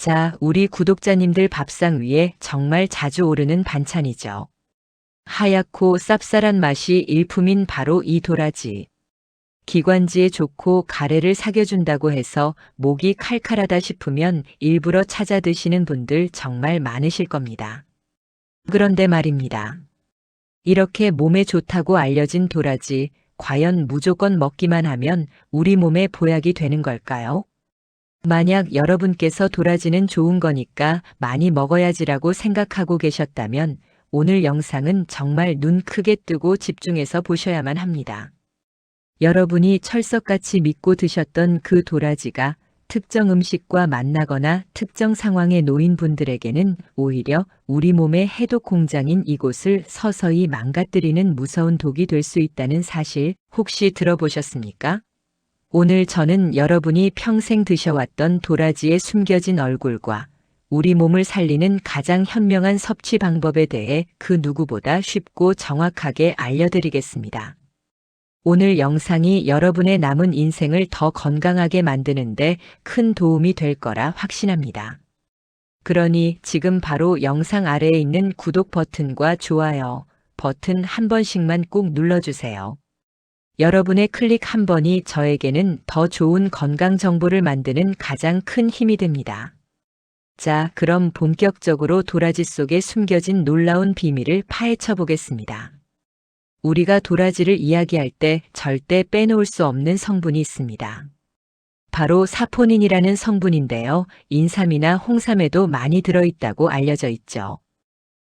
자, 우리 구독자님들 밥상 위에 정말 자주 오르는 반찬이죠. 하얗고 쌉쌀한 맛이 일품인 바로 이 도라지. 기관지에 좋고 가래를 사겨준다고 해서 목이 칼칼하다 싶으면 일부러 찾아 드시는 분들 정말 많으실 겁니다. 그런데 말입니다. 이렇게 몸에 좋다고 알려진 도라지, 과연 무조건 먹기만 하면 우리 몸에 보약이 되는 걸까요? 만약 여러분께서 도라지는 좋은 거니까 많이 먹어야지라고 생각하고 계셨다면 오늘 영상은 정말 눈 크게 뜨고 집중해서 보셔야만 합니다. 여러분이 철석같이 믿고 드셨던 그 도라지가 특정 음식과 만나거나 특정 상황에 놓인 분들에게는 오히려 우리 몸의 해독 공장인 이곳을 서서히 망가뜨리는 무서운 독이 될 수 있다는 사실 혹시 들어보셨습니까? 오늘 저는 여러분이 평생 드셔왔던 도라지의 숨겨진 얼굴과 우리 몸을 살리는 가장 현명한 섭취 방법에 대해 그 누구보다 쉽고 정확하게 알려드리겠습니다. 오늘 영상이 여러분의 남은 인생을 더 건강하게 만드는데 큰 도움이 될 거라 확신합니다. 그러니 지금 바로 영상 아래에 있는 구독 버튼과 좋아요 버튼 한 번씩만 꼭 눌러주세요. 여러분의 클릭 한 번이 저에게는 더 좋은 건강 정보를 만드는 가장 큰 힘이 됩니다. 자, 그럼 본격적으로 도라지 속에 숨겨진 놀라운 비밀을 파헤쳐 보겠습니다. 우리가 도라지를 이야기할 때 절대 빼놓을 수 없는 성분이 있습니다. 바로 사포닌이라는 성분인데요. 인삼이나 홍삼에도 많이 들어있다고 알려져 있죠.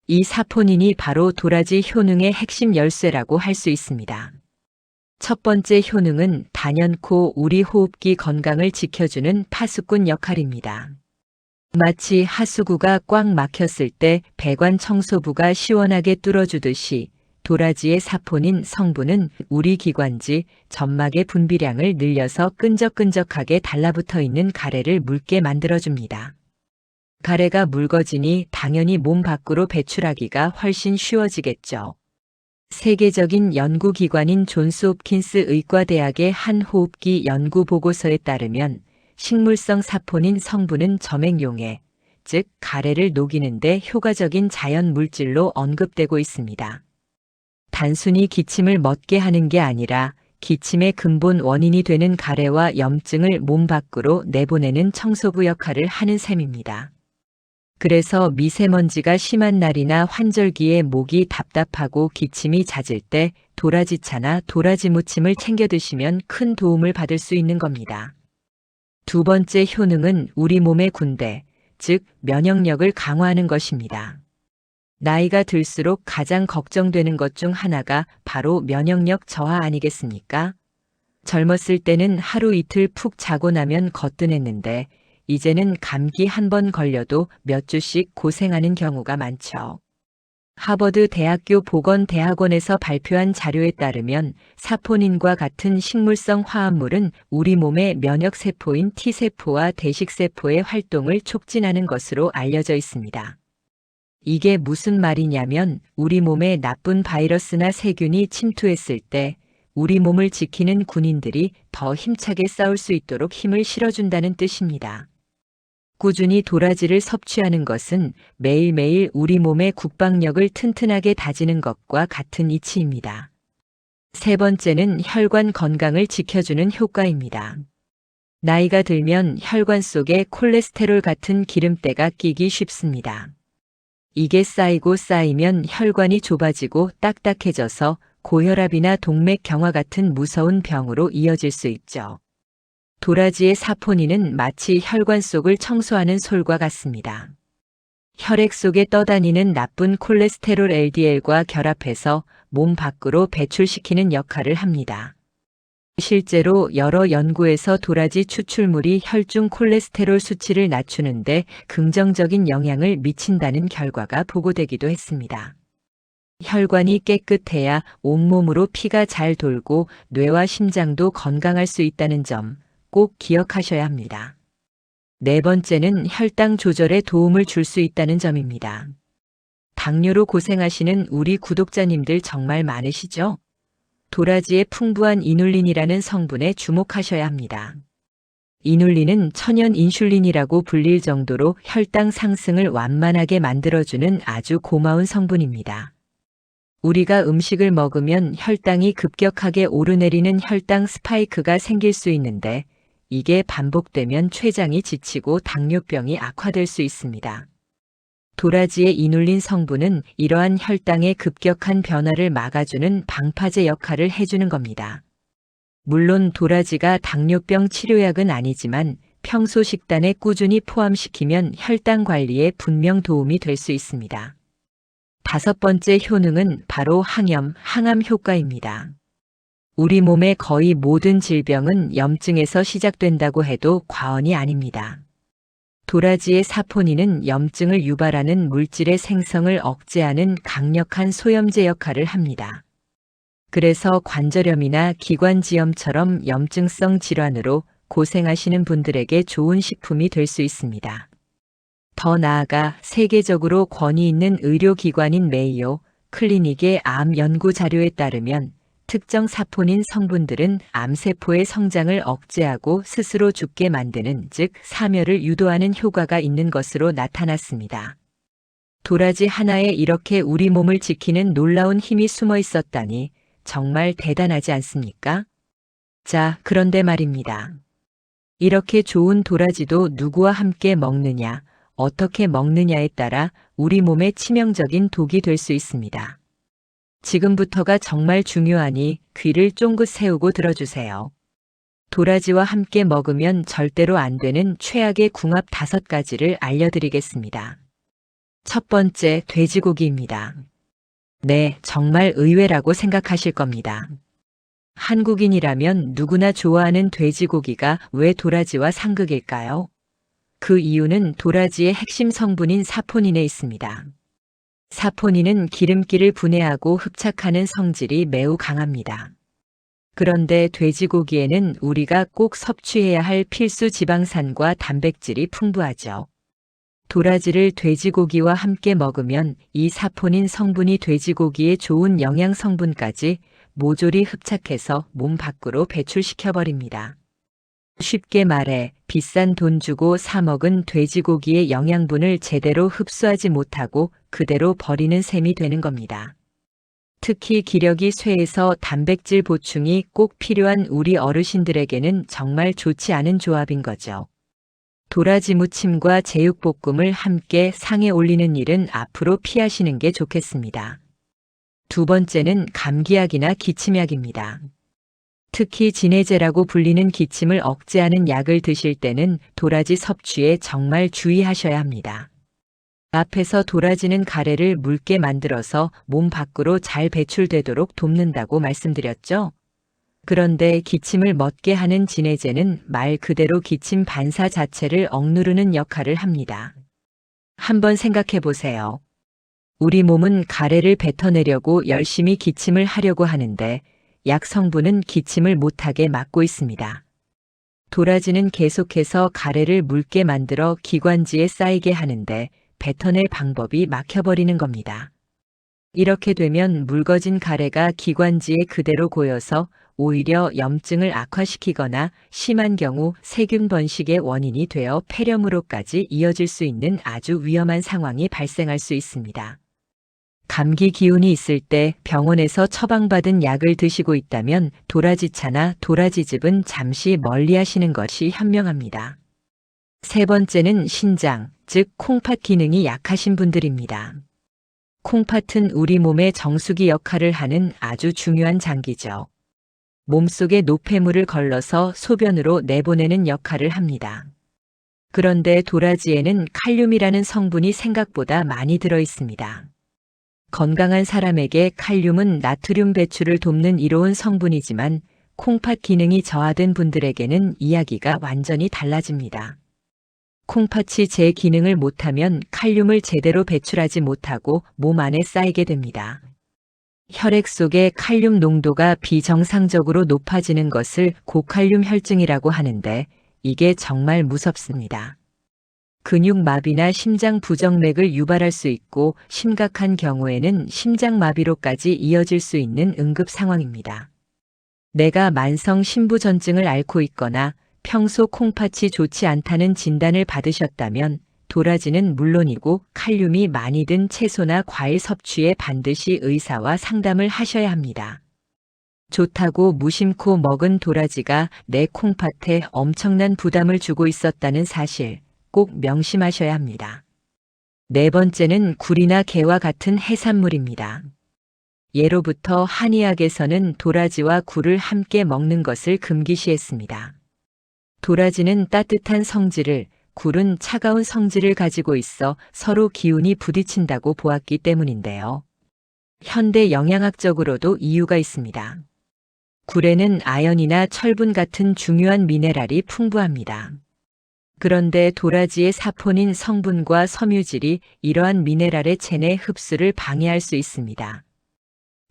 이 사포닌이 바로 도라지 효능의 핵심 열쇠라고 할 수 있습니다. 첫 번째 효능은 단연코 우리 호흡기 건강을 지켜주는 파수꾼 역할입니다. 마치 하수구가 꽉 막혔을 때 배관 청소부가 시원하게 뚫어주듯이 도라지의 사포닌 성분은 우리 기관지, 점막의 분비량을 늘려서 끈적끈적하게 달라붙어 있는 가래를 묽게 만들어줍니다. 가래가 묽어지니 당연히 몸 밖으로 배출하기가 훨씬 쉬워지겠죠. 세계적인 연구기관인 존스 홉킨스 의과대학의 한 호흡기 연구 보고서에 따르면 식물성 사포닌 성분은 점액용해, 즉 가래를 녹이는데 효과적인 자연 물질로 언급되고 있습니다. 단순히 기침을 멎게 하는 게 아니라 기침의 근본 원인이 되는 가래와 염증을 몸 밖으로 내보내는 청소부 역할을 하는 셈입니다. 그래서 미세먼지가 심한 날이나 환절기에 목이 답답하고 기침이 잦을 때 도라지차나 도라지 무침을 챙겨 드시면 큰 도움을 받을 수 있는 겁니다. 두 번째 효능은 우리 몸의 군대, 즉 면역력을 강화하는 것입니다. 나이가 들수록 가장 걱정되는 것 중 하나가 바로 면역력 저하 아니겠습니까? 젊었을 때는 하루 이틀 푹 자고 나면 거뜬했는데 이제는 감기 한 번 걸려도 몇 주씩 고생하는 경우가 많죠. 하버드 대학교 보건대학원에서 발표한 자료에 따르면 사포닌과 같은 식물성 화합물은 우리 몸의 면역세포인 T세포와 대식세포의 활동을 촉진하는 것으로 알려져 있습니다. 이게 무슨 말이냐면 우리 몸에 나쁜 바이러스나 세균이 침투했을 때 우리 몸을 지키는 군인들이 더 힘차게 싸울 수 있도록 힘을 실어준다는 뜻입니다. 꾸준히 도라지를 섭취하는 것은 매일매일 우리 몸의 국방력을 튼튼하게 다지는 것과 같은 이치입니다. 세 번째는 혈관 건강을 지켜주는 효과입니다. 나이가 들면 혈관 속에 콜레스테롤 같은 기름때가 끼기 쉽습니다. 이게 쌓이고 쌓이면 혈관이 좁아지고 딱딱해져서 고혈압이나 동맥경화 같은 무서운 병으로 이어질 수 있죠. 도라지의 사포닌은 마치 혈관 속을 청소하는 솔과 같습니다. 혈액 속에 떠다니는 나쁜 콜레스테롤 LDL과 결합해서 몸 밖으로 배출시키는 역할을 합니다. 실제로 여러 연구에서 도라지 추출물이 혈중 콜레스테롤 수치를 낮추는데 긍정적인 영향을 미친다는 결과가 보고되기도 했습니다. 혈관이 깨끗해야 온몸으로 피가 잘 돌고 뇌와 심장도 건강할 수 있다는 점 꼭 기억하셔야 합니다. 네 번째는 혈당 조절에 도움을 줄 수 있다는 점입니다. 당뇨로 고생하시는 우리 구독자님들 정말 많으시죠? 도라지의 풍부한 이눌린이라는 성분에 주목하셔야 합니다. 이눌린은 천연 인슐린이라고 불릴 정도로 혈당 상승을 완만하게 만들어주는 아주 고마운 성분입니다. 우리가 음식을 먹으면 혈당이 급격하게 오르내리는 혈당 스파이크가 생길 수 있는데 이게 반복되면 췌장이 지치고 당뇨병이 악화될 수 있습니다. 도라지의 이눌린 성분은 이러한 혈당의 급격한 변화를 막아주는 방파제 역할을 해주는 겁니다. 물론 도라지가 당뇨병 치료약은 아니지만 평소 식단에 꾸준히 포함시키면 혈당 관리에 분명 도움이 될 수 있습니다. 5번째 효능은 바로 항염, 항암 효과입니다. 우리 몸의 거의 모든 질병은 염증에서 시작된다고 해도 과언이 아닙니다. 도라지의 사포닌은 염증을 유발하는 물질의 생성을 억제하는 강력한 소염제 역할을 합니다. 그래서 관절염이나 기관지염처럼 염증성 질환으로 고생하시는 분들에게 좋은 식품이 될 수 있습니다. 더 나아가 세계적으로 권위 있는 의료기관인 메이오 클리닉의 암 연구 자료에 따르면 특정 사포닌 성분들은 암세포의 성장을 억제하고 스스로 죽게 만드는, 즉 사멸을 유도하는 효과가 있는 것으로 나타났습니다. 도라지 하나에 이렇게 우리 몸을 지키는 놀라운 힘이 숨어 있었다니 정말 대단하지 않습니까? 자, 그런데 말입니다. 이렇게 좋은 도라지도 누구와 함께 먹느냐, 어떻게 먹느냐에 따라 우리 몸에 치명적인 독이 될 수 있습니다. 지금부터가 정말 중요하니 귀를 쫑긋 세우고 들어주세요. 도라지와 함께 먹으면 절대로 안 되는 최악의 궁합 5가지를 알려드리겠습니다. 첫 번째, 돼지고기입니다. 네, 정말 의외라고 생각하실 겁니다. 한국인이라면 누구나 좋아하는 돼지고기가 왜 도라지와 상극일까요? 그 이유는 도라지의 핵심 성분인 사포닌에 있습니다. 사포닌은 기름기를 분해하고 흡착하는 성질이 매우 강합니다. 그런데 돼지고기에는 우리가 꼭 섭취해야 할 필수 지방산과 단백질이 풍부하죠. 도라지를 돼지고기와 함께 먹으면 이 사포닌 성분이 돼지고기의 좋은 영양 성분까지 모조리 흡착해서 몸 밖으로 배출시켜버립니다. 쉽게 말해 비싼 돈 주고 사 먹은 돼지고기의 영양분을 제대로 흡수하지 못하고 그대로 버리는 셈이 되는 겁니다. 특히 기력이 쇠해서 단백질 보충이 꼭 필요한 우리 어르신들에게는 정말 좋지 않은 조합인 거죠. 도라지 무침과 제육볶음을 함께 상에 올리는 일은 앞으로 피하시는 게 좋겠습니다. 두 번째는 감기약이나 기침약입니다. 특히 진해제라고 불리는 기침을 억제하는 약을 드실 때는 도라지 섭취에 정말 주의하셔야 합니다. 앞에서 도라지는 가래를 묽게 만들어서 몸 밖으로 잘 배출되도록 돕는다고 말씀드렸죠? 그런데 기침을 멎게 하는 진해제는 말 그대로 기침 반사 자체를 억누르는 역할을 합니다. 한번 생각해 보세요. 우리 몸은 가래를 뱉어내려고 열심히 기침을 하려고 하는데 약 성분은 기침을 못하게 막고 있습니다. 도라지는 계속해서 가래를 묽게 만들어 기관지에 쌓이게 하는데 뱉어낼 방법이 막혀버리는 겁니다. 이렇게 되면 묽어진 가래가 기관지에 그대로 고여서 오히려 염증을 악화시키거나 심한 경우 세균 번식의 원인이 되어 폐렴으로까지 이어질 수 있는 아주 위험한 상황이 발생할 수 있습니다. 감기 기운이 있을 때 병원에서 처방받은 약을 드시고 있다면 도라지차나 도라지즙은 잠시 멀리 하시는 것이 현명합니다. 세 번째는 신장, 즉 콩팥 기능이 약하신 분들입니다. 콩팥은 우리 몸의 정수기 역할을 하는 아주 중요한 장기죠. 몸속에 노폐물을 걸러서 소변으로 내보내는 역할을 합니다. 그런데 도라지에는 칼륨이라는 성분이 생각보다 많이 들어 있습니다. 건강한 사람에게 칼륨은 나트륨 배출을 돕는 이로운 성분이지만 콩팥 기능이 저하된 분들에게는 이야기가 완전히 달라집니다. 콩팥이 제 기능을 못하면 칼륨을 제대로 배출하지 못하고 몸 안에 쌓이게 됩니다. 혈액 속의 칼륨 농도가 비정상적으로 높아지는 것을 고칼륨 혈증이라고 하는데 이게 정말 무섭습니다. 근육마비나 심장 부정맥을 유발할 수 있고 심각한 경우에는 심장마비로까지 이어질 수 있는 응급 상황입니다. 내가 만성 심부전증을 앓고 있거나 평소 콩팥이 좋지 않다는 진단을 받으셨다면 도라지는 물론이고 칼륨이 많이 든 채소나 과일 섭취에 반드시 의사와 상담을 하셔야 합니다. 좋다고 무심코 먹은 도라지가 내 콩팥에 엄청난 부담을 주고 있었다는 사실 꼭 명심하셔야 합니다. 네 번째는 굴이나 게와 같은 해산물입니다. 예로부터 한의학에서는 도라지와 굴을 함께 먹는 것을 금기시했습니다. 도라지는 따뜻한 성질을, 굴은 차가운 성질을 가지고 있어 서로 기운이 부딪힌다고 보았기 때문인데요. 현대 영양학적으로도 이유가 있습니다. 굴에는 아연이나 철분 같은 중요한 미네랄이 풍부합니다. 그런데 도라지의 사포닌 성분과 섬유질이 이러한 미네랄의 체내 흡수를 방해할 수 있습니다.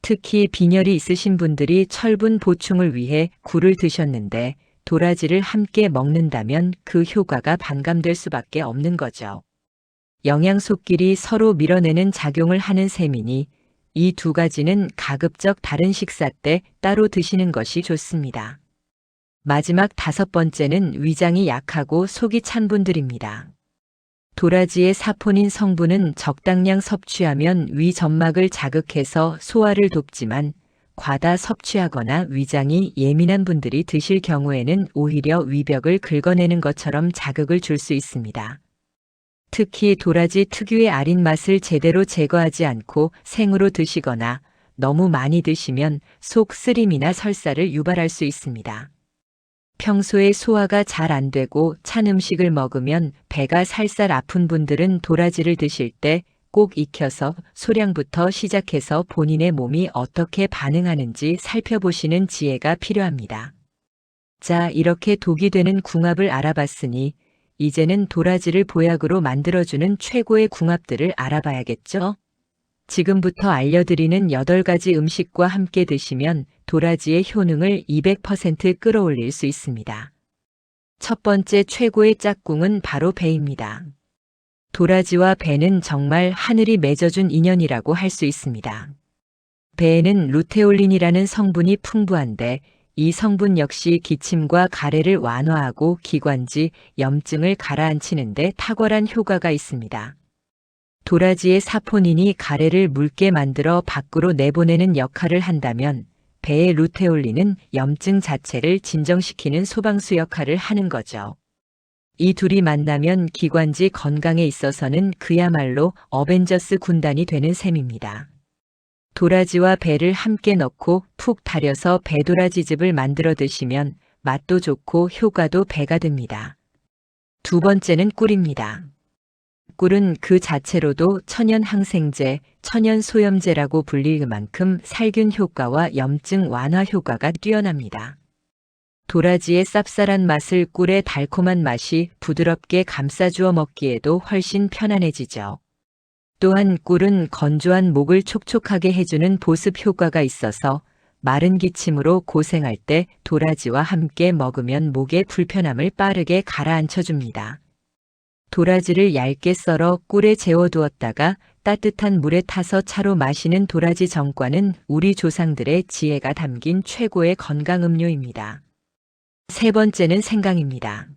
특히 빈혈이 있으신 분들이 철분 보충을 위해 굴을 드셨는데 도라지를 함께 먹는다면 그 효과가 반감될 수밖에 없는 거죠. 영양소끼리 서로 밀어내는 작용을 하는 셈이니 이 두 가지는 가급적 다른 식사 때 따로 드시는 것이 좋습니다. 마지막 다섯 번째는 위장이 약하고 속이 찬 분들입니다. 도라지의 사포닌 성분은 적당량 섭취하면 위 점막을 자극해서 소화를 돕지만 과다 섭취하거나 위장이 예민한 분들이 드실 경우에는 오히려 위벽을 긁어내는 것처럼 자극을 줄 수 있습니다. 특히 도라지 특유의 아린 맛을 제대로 제거하지 않고 생으로 드시거나 너무 많이 드시면 속 쓰림이나 설사를 유발할 수 있습니다. 평소에 소화가 잘 안 되고 찬 음식을 먹으면 배가 살살 아픈 분들은 도라지를 드실 때 꼭 익혀서 소량부터 시작해서 본인의 몸이 어떻게 반응하는지 살펴보시는 지혜가 필요합니다. 자, 이렇게 독이 되는 궁합을 알아봤으니 이제는 도라지를 보약으로 만들어주는 최고의 궁합들을 알아봐야겠죠? 지금부터 알려드리는 8가지 음식과 함께 드시면 도라지의 효능을 200% 끌어올릴 수 있습니다. 첫 번째 최고의 짝꿍은 바로 배입니다. 도라지와 배는 정말 하늘이 맺어준 인연이라고 할 수 있습니다. 배에는 루테올린이라는 성분이 풍부한데 이 성분 역시 기침과 가래를 완화하고 기관지, 염증을 가라앉히는 데 탁월한 효과가 있습니다. 도라지의 사포닌이 가래를 묽게 만들어 밖으로 내보내는 역할을 한다면 배의 루테올린은 염증 자체를 진정시키는 소방수 역할을 하는 거죠. 이 둘이 만나면 기관지 건강에 있어서는 그야말로 어벤져스 군단이 되는 셈입니다. 도라지와 배를 함께 넣고 푹 달여서 배도라지즙을 만들어 드시면 맛도 좋고 효과도 배가 됩니다. 두 번째는 꿀입니다. 꿀은 그 자체로도 천연 항생제, 천연 소염제라고 불릴 만큼 살균 효과와 염증 완화 효과가 뛰어납니다. 도라지의 쌉쌀한 맛을 꿀의 달콤한 맛이 부드럽게 감싸주어 먹기에도 훨씬 편안해지죠. 또한 꿀은 건조한 목을 촉촉하게 해주는 보습 효과가 있어서 마른 기침으로 고생할 때 도라지와 함께 먹으면 목의 불편함을 빠르게 가라앉혀줍니다. 도라지를 얇게 썰어 꿀에 재워두었다가 따뜻한 물에 타서 차로 마시는 도라지 정과는 우리 조상들의 지혜가 담긴 최고의 건강음료입니다. 세 번째는 생강입니다.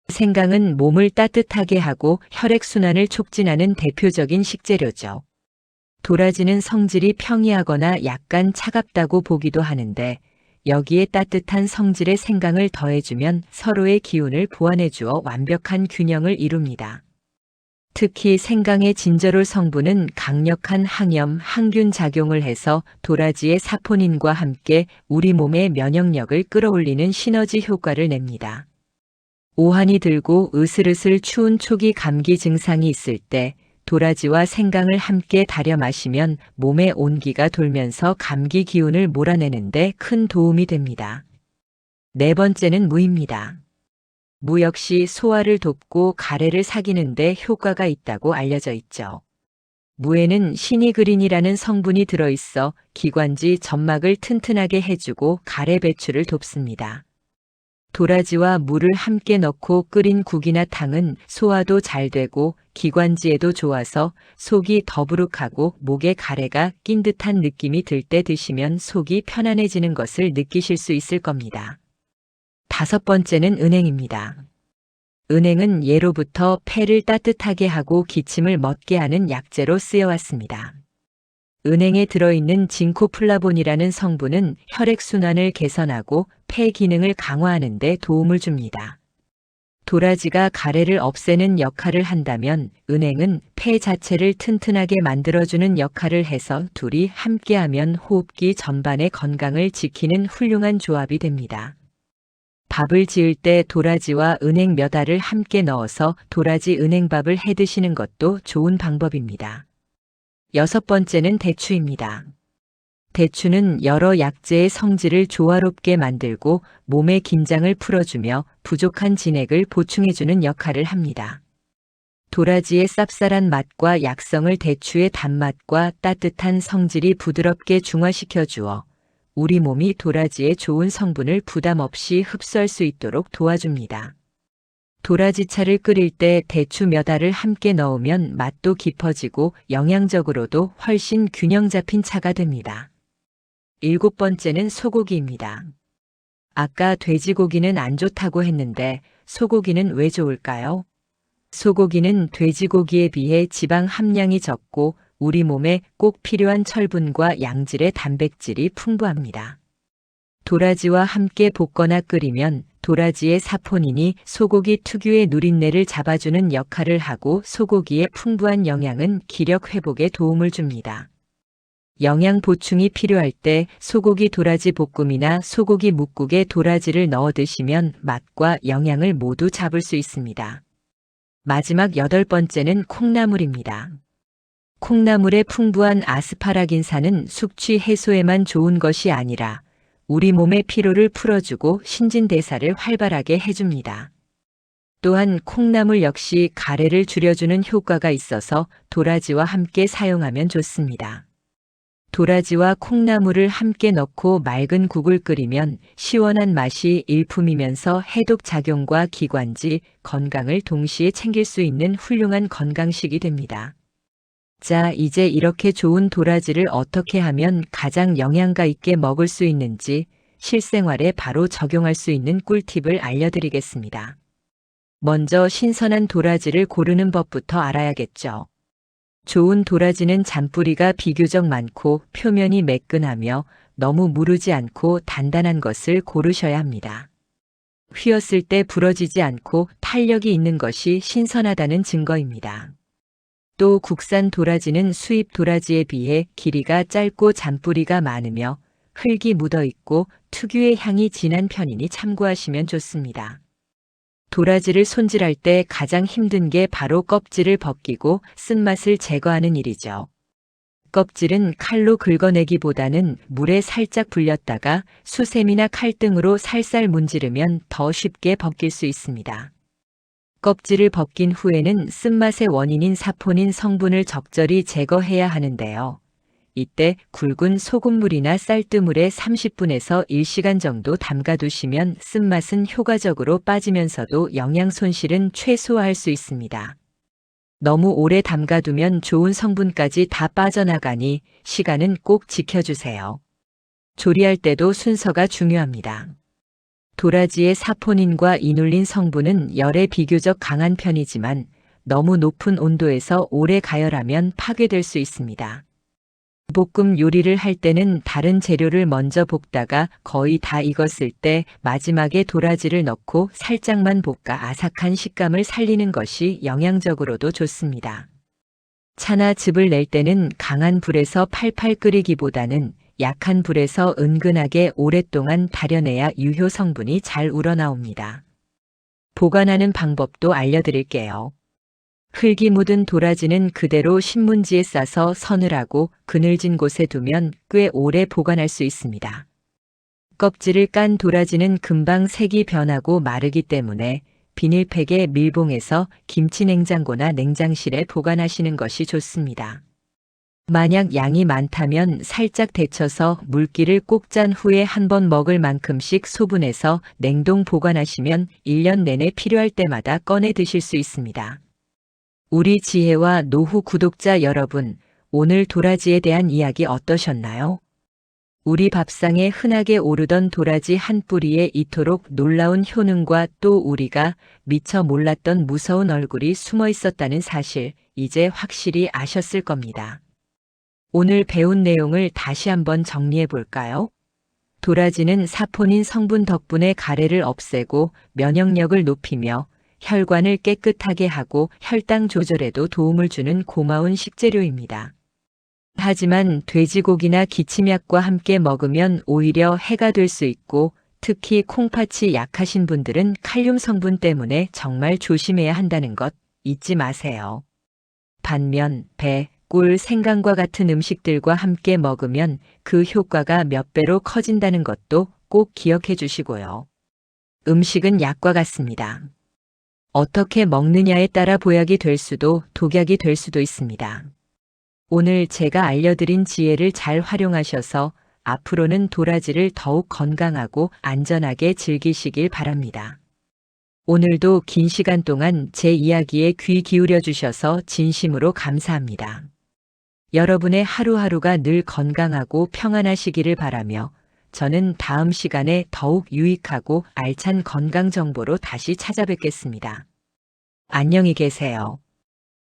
생강은 몸을 따뜻하게 하고 혈액순환을 촉진하는 대표적인 식재료죠. 도라지는 성질이 평이하거나 약간 차갑다고 보기도 하는데 여기에 따뜻한 성질의 생강을 더해주면 서로의 기운을 보완해주어 완벽한 균형을 이룹니다. 특히 생강의 진저롤 성분은 강력한 항염, 항균 작용을 해서 도라지의 사포닌과 함께 우리 몸의 면역력을 끌어올리는 시너지 효과를 냅니다. 오한이 들고 으슬으슬 추운 초기 감기 증상이 있을 때 도라지와 생강을 함께 달여 마시면 몸의 온기가 돌면서 감기 기운을 몰아내는 데 큰 도움이 됩니다. 네 번째는 무입니다. 무 역시 소화를 돕고 가래를 사귀는 데 효과가 있다고 알려져 있죠. 무에는 시니그린이라는 성분이 들어있어 기관지 점막을 튼튼하게 해주고 가래 배출을 돕습니다. 도라지와 무를 함께 넣고 끓인 국이나 탕은 소화도 잘 되고 기관지에도 좋아서 속이 더부룩하고 목에 가래가 낀 듯한 느낌이 들 때 드시면 속이 편안해지는 것을 느끼실 수 있을 겁니다. 5번째는 은행입니다. 은행은 예로부터 폐를 따뜻하게 하고 기침을 멎게 하는 약재로 쓰여왔습니다. 은행에 들어있는 징코플라본이라는 성분은 혈액순환을 개선하고 폐 기능을 강화하는 데 도움을 줍니다. 도라지가 가래를 없애는 역할을 한다면 은행은 폐 자체를 튼튼하게 만들어주는 역할을 해서 둘이 함께하면 호흡기 전반의 건강을 지키는 훌륭한 조합이 됩니다. 밥을 지을 때 도라지와 은행 몇 알을 함께 넣어서 도라지 은행밥을 해 드시는 것도 좋은 방법입니다. 6번째는 대추입니다. 대추는 여러 약재의 성질을 조화롭게 만들고 몸의 긴장을 풀어주며 부족한 진액을 보충해주는 역할을 합니다. 도라지의 쌉쌀한 맛과 약성을 대추의 단맛과 따뜻한 성질이 부드럽게 중화시켜 주어 우리 몸이 도라지의 좋은 성분을 부담 없이 흡수할 수 있도록 도와줍니다. 도라지차를 끓일 때 대추 몇 알을 함께 넣으면 맛도 깊어지고 영양적으로도 훨씬 균형 잡힌 차가 됩니다. 7번째는 소고기입니다. 아까 돼지고기는 안 좋다고 했는데 소고기는 왜 좋을까요? 소고기는 돼지고기에 비해 지방 함량이 적고 우리 몸에 꼭 필요한 철분과 양질의 단백질이 풍부합니다. 도라지와 함께 볶거나 끓이면 도라지의 사포닌이 소고기 특유의 누린내를 잡아주는 역할을 하고 소고기의 풍부한 영양은 기력 회복에 도움을 줍니다. 영양 보충이 필요할 때 소고기 도라지 볶음이나 소고기 묵국에 도라지를 넣어 드시면 맛과 영양을 모두 잡을 수 있습니다. 마지막 8번째는 콩나물입니다. 콩나물의 풍부한 아스파라긴산은 숙취 해소에만 좋은 것이 아니라 우리 몸의 피로를 풀어주고 신진대사를 활발하게 해줍니다. 또한 콩나물 역시 가래를 줄여주는 효과가 있어서 도라지와 함께 사용하면 좋습니다. 도라지와 콩나물을 함께 넣고 맑은 국을 끓이면 시원한 맛이 일품이면서 해독 작용과 기관지, 건강을 동시에 챙길 수 있는 훌륭한 건강식이 됩니다. 자, 이제 이렇게 좋은 도라지를 어떻게 하면 가장 영양가 있게 먹을 수 있는지 실생활에 바로 적용할 수 있는 꿀팁을 알려드리겠습니다. 먼저 신선한 도라지를 고르는 법부터 알아야겠죠. 좋은 도라지는 잔뿌리가 비교적 많고 표면이 매끈하며 너무 무르지 않고 단단한 것을 고르셔야 합니다. 휘었을 때 부러지지 않고 탄력이 있는 것이 신선하다는 증거입니다. 또 국산 도라지는 수입 도라지에 비해 길이가 짧고 잔뿌리가 많으며 흙이 묻어 있고 특유의 향이 진한 편이니 참고하시면 좋습니다. 도라지를 손질할 때 가장 힘든 게 바로 껍질을 벗기고 쓴맛을 제거하는 일이죠. 껍질은 칼로 긁어내기보다는 물에 살짝 불렸다가 수세미나 칼등으로 살살 문지르면 더 쉽게 벗길 수 있습니다. 껍질을 벗긴 후에는 쓴맛의 원인인 사포닌 성분을 적절히 제거해야 하는데요. 이때 굵은 소금물이나 쌀뜨물에 30분에서 1시간 정도 담가두시면 쓴맛은 효과적으로 빠지면서도 영양 손실은 최소화할 수 있습니다. 너무 오래 담가두면 좋은 성분까지 다 빠져나가니 시간은 꼭 지켜주세요. 조리할 때도 순서가 중요합니다. 도라지의 사포닌과 이눌린 성분은 열에 비교적 강한 편이지만 너무 높은 온도에서 오래 가열하면 파괴될 수 있습니다. 볶음 요리를 할 때는 다른 재료를 먼저 볶다가 거의 다 익었을 때 마지막에 도라지를 넣고 살짝만 볶아 아삭한 식감을 살리는 것이 영양적으로도 좋습니다. 차나 즙을 낼 때는 강한 불에서 팔팔 끓이기보다는 약한 불에서 은근하게 오랫동안 달여내야 유효 성분이 잘 우러나옵니다. 보관하는 방법도 알려드릴게요. 흙이 묻은 도라지는 그대로 신문지에 싸서 서늘하고 그늘진 곳에 두면 꽤 오래 보관할 수 있습니다. 껍질을 깐 도라지는 금방 색이 변하고 마르기 때문에 비닐팩에 밀봉해서 김치 냉장고나 냉장실에 보관하시는 것이 좋습니다. 만약 양이 많다면 살짝 데쳐서 물기를 꼭 짠 후에 한 번 먹을 만큼씩 소분해서 냉동 보관하시면 1년 내내 필요할 때마다 꺼내 드실 수 있습니다. 우리 지혜와 노후 구독자 여러분, 오늘 도라지에 대한 이야기 어떠셨나요? 우리 밥상에 흔하게 오르던 도라지 한 뿌리에 이토록 놀라운 효능과 또 우리가 미처 몰랐던 무서운 얼굴이 숨어 있었다는 사실, 이제 확실히 아셨을 겁니다. 오늘 배운 내용을 다시 한번 정리해 볼까요? 도라지는 사포닌 성분 덕분에 가래를 없애고 면역력을 높이며 혈관을 깨끗하게 하고 혈당 조절에도 도움을 주는 고마운 식재료입니다. 하지만 돼지고기나 기침약과 함께 먹으면 오히려 해가 될 수 있고, 특히 콩팥이 약하신 분들은 칼륨 성분 때문에 정말 조심해야 한다는 것 잊지 마세요. 반면 배, 꿀, 생강과 같은 음식들과 함께 먹으면 그 효과가 몇 배로 커진다는 것도 꼭 기억해 주시고요. 음식은 약과 같습니다. 어떻게 먹느냐에 따라 보약이 될 수도 독약이 될 수도 있습니다. 오늘 제가 알려드린 지혜를 잘 활용하셔서 앞으로는 도라지를 더욱 건강하고 안전하게 즐기시길 바랍니다. 오늘도 긴 시간 동안 제 이야기에 귀 기울여 주셔서 진심으로 감사합니다. 여러분의 하루하루가 늘 건강하고 평안하시기를 바라며 저는 다음 시간에 더욱 유익하고 알찬 건강 정보로 다시 찾아뵙겠습니다. 안녕히 계세요.